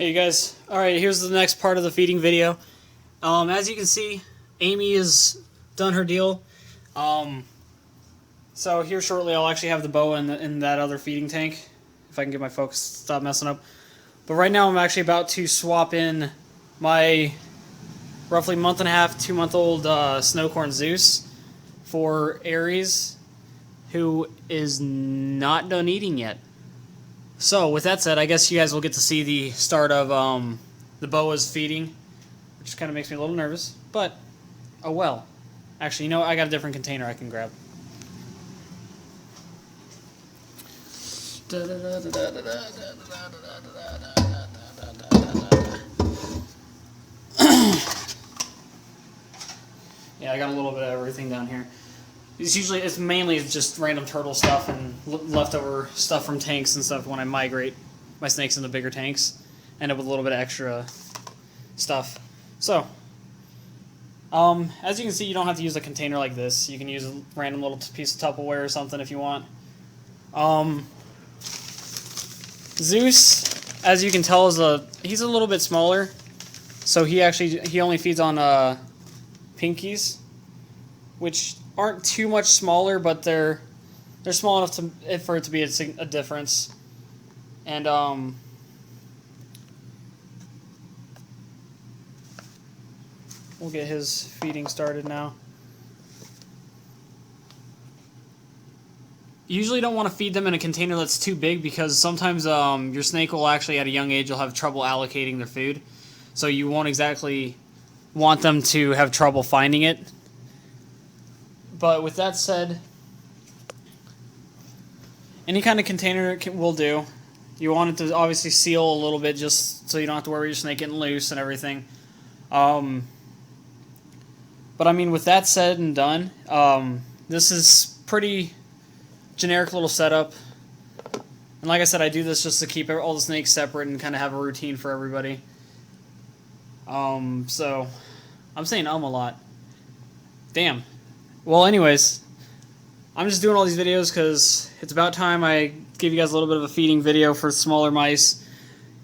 Hey you guys, alright, here's the next part of the feeding video. As you can see, Amy has done her deal. So here shortly I'll actually have the boa in that other feeding tank, if I can get my focus to stop messing up. But right now I'm actually about to swap in my roughly month and a half, 2-month-old snowcorn Zeus for Aries, who is not done eating yet. So, with that said, I guess you guys will get to see the start of the boa's feeding, which kind of makes me a little nervous, but, oh well. Actually, you know what? I got a different container I can grab. Yeah, I got a little bit of everything down here. It's mainly just random turtle stuff and leftover stuff from tanks and stuff when I migrate my snakes into bigger tanks. End up with a little bit of extra stuff. So, as you can see, you don't have to use a container like this. You can use a random little piece of Tupperware or something if you want. Zeus, as you can tell, he's a little bit smaller. So he only feeds on pinkies, which aren't too much smaller, but they're small enough for it to be a difference. And we'll get his feeding started now. You usually don't want to feed them in a container that's too big because sometimes your snake will actually, at a young age, you'll have trouble allocating their food. So you won't exactly want them to have trouble finding it. But with that said, any kind of container will do. You want it to obviously seal a little bit just so you don't have to worry your snake getting loose and everything. But I mean, with that said and done, this is pretty generic little setup. And like I said, I do this just to keep all the snakes separate and kind of have a routine for everybody. So, I'm saying a lot. Damn. Well, anyways, I'm just doing all these videos because it's about time I give you guys a little bit of a feeding video for smaller mice.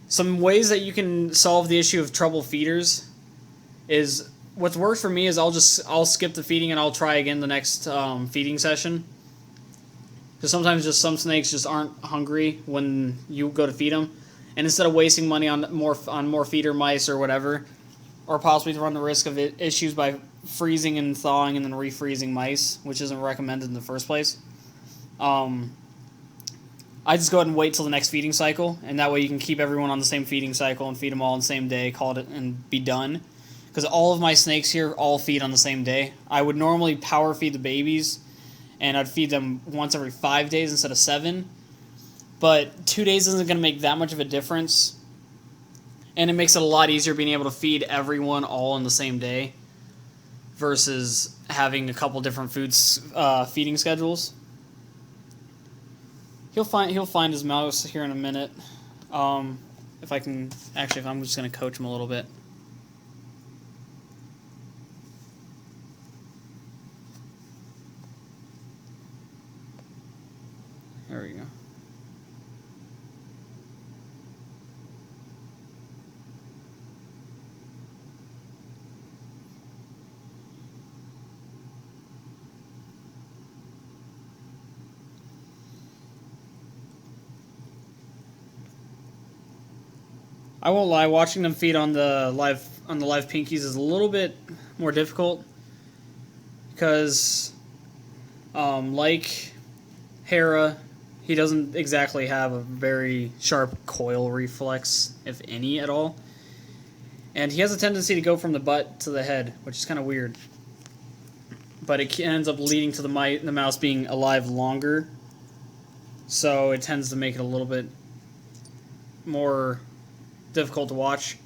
Some ways that you can solve the issue of trouble feeders is, what's worked for me is I'll skip the feeding and I'll try again the next feeding session. Because sometimes just some snakes just aren't hungry when you go to feed them, and instead of wasting money on more feeder mice or whatever, or possibly to run the risk of issues by freezing and thawing and then refreezing mice, which isn't recommended in the first place. I just go ahead and wait till the next feeding cycle, and that way you can keep everyone on the same feeding cycle and feed them all on the same day, call it, and be done. Because all of my snakes here all feed on the same day. I would normally power feed the babies, and I'd feed them once every 5 days instead of 7. But 2 days isn't going to make that much of a difference. And it makes it a lot easier being able to feed everyone all on the same day versus having a couple different feeding schedules. He'll find his mouse here in a minute. If I'm just going to coach him a little bit. There we go. I won't lie, watching them feed on the live pinkies is a little bit more difficult because, like Hera, he doesn't exactly have a very sharp coil reflex, if any at all, and he has a tendency to go from the butt to the head, which is kind of weird. But it ends up leading to the mouse being alive longer, so it tends to make it a little bit more difficult to watch.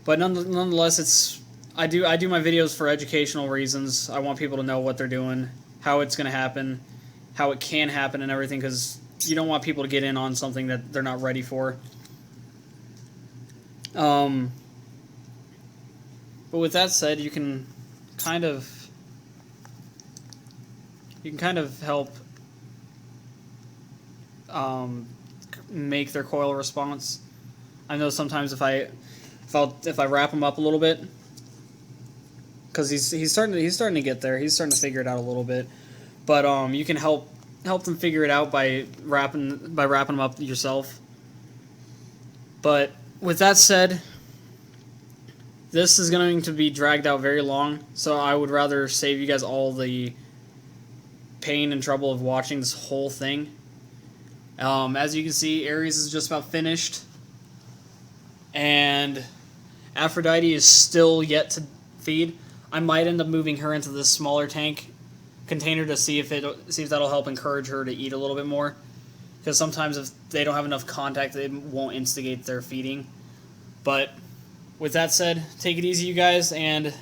But nonetheless, I do my videos for educational reasons. I want people to know what they're doing, how it's going to happen, how it can happen, and everything, because you don't want people to get in on something that they're not ready for. But with that said, you can kind of help make their coil response. I know sometimes if I wrap him up a little bit, because he's starting to get there. He's starting to figure it out a little bit, but you can help them figure it out by wrapping them up yourself. But with that said, this is going to be dragged out very long, so I would rather save you guys all the pain and trouble of watching this whole thing. As you can see, Ares is just about finished, and Aphrodite is still yet to feed. I might end up moving her into this smaller tank container to see if that'll help encourage her to eat a little bit more. Because sometimes if they don't have enough contact, they won't instigate their feeding. But with that said, take it easy, you guys, and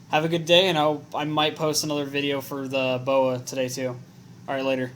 have a good day. And I might post another video for the boa today too. All right, later.